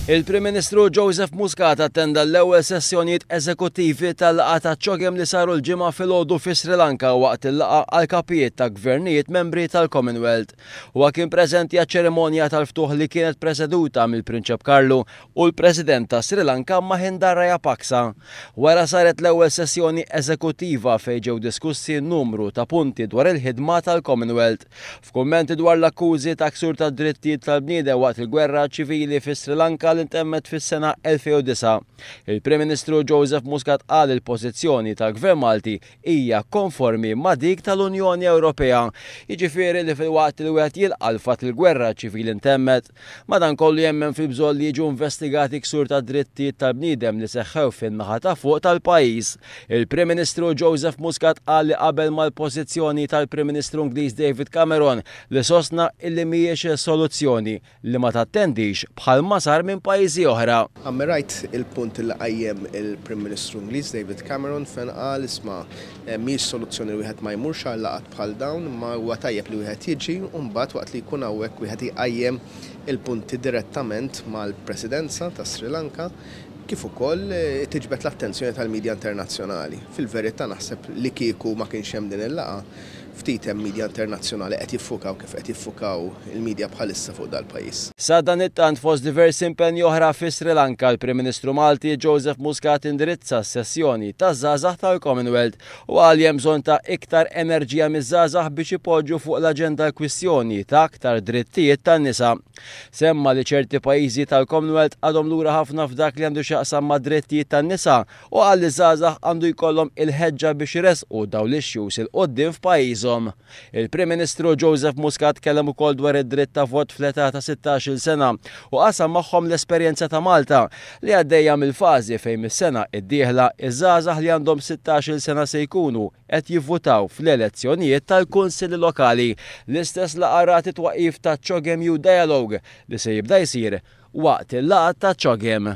Il-Prim Ministru Joseph Muscat attenda l-ewwel sessjonijiet eżekuttivi tal-laqgħa ta' ċogem li saru l-ġimgħa filgħodu fi Sri Lanka waqt il-laqgħa għal kapijiet ta' gvernijiet membri tal-Commonwealth. Huwa kien preżenti għaċ-ċerimonja tal-ftuħ li kienet preseduta mill-Prinċep Carlo u l-President ta' Sri Lanka Mahinda Rajapaksa. Wara saret l-ewwel sessjoni eżekuttiva fejn ġew diskussi numru ta' punti dwar il-ħidma tal-Commonwealth. F'kummenti dwar l-akkużi ta' ksur ta' drittijiet tal-bniedem waqt il-gwerra ċivili fi Sri Lanka li ntemmet fis-sena 2009. Il-Prim Ministru Joseph Muscat qal il-pożizzjoni tal-Gvern Malti hija konformi ma' dik tal-Unjoni Ewropea. Jiġifieri li fil-waqt li wieħed jilqa' l-fatt il-gwerra ċivili ntemmet, madankollu jemmen fil-bżonn li jiġu investigati ksur ta' drittijiet tal-bniedem li seħħew fin-naħa ta' fuq tal-pajjiż. Il-Prim Ministru Joseph Muscat qal li qabel mal-pożizzjoni tal-Prim Ministru Ingliż David Cameron li sostna illi mhijiex soluzzjoni li ma tattendix bħalma sar minn pajjiżi oħra. Rajt il-punt li qajjem il-Prim Ministru Ingliż David Cameron fejn qal isma' mhijiex soluzzjoni li wieħed ma jmurx għal laqgħat bħal dawn, ma huwa tajjeb li wieħed jiġi u mbagħad waqt li jkun hawnhekk wieħed iqajjem il-punti direttament mal-Presidenza ta' Sri Lanka kif ukoll tiġbed l-attenzjoni tal-midja internazzjonali. Fil-verità naħseb li kieku ma kienx hemm din il-laqgħa ftit hemm midja internazzjonali qed jiffukaw kif qed jiffukaw il-midja bħalissa fuq dal-pajjiż. Sa dan it-tant fost diversi impenni oħra fi Sri Lanka, il-Prim Ministru Malti Joseph Muscat indirizza s-sessjoni taż-żgħażagħ tal-Commonwealth u qal hemm bżonn ta' iktar enerġija miż-żgħażagħ biex ipoġġu fuq l-aġenda l-kwistjoni ta' aktar drittijiet tan-nisa. Semma li ċerti pajjiżi tal-Commonwealth għadhom lura ħafna f'dak li għandu x'jaqsam ma' drittijiet tan-nisa u qal li żgħażagħ għandu jkollhom il-ħeġġa biex iresqu dawn l-issues il quddiem f'pajjiż. Il-Prim Ministru Joseph Muscat kellem ukoll dwar id-dritt ta' vot fl-età ta' 16-il sena u qasam magħhom l-esperjenza ta' Malta li għaddejja mill-fażi fejn mis-sena d-dieħla iż-żgħażagħ li għandhom 16-il sena se jkunu qed jivvutaw fl-elezzjonijiet tal-kunsilli lokali. L-istess laqgħa rat it-twaqqif ta' Chogem Youth Dialogue li se jibda jsir waqt il-laqgħa ta' Chogem.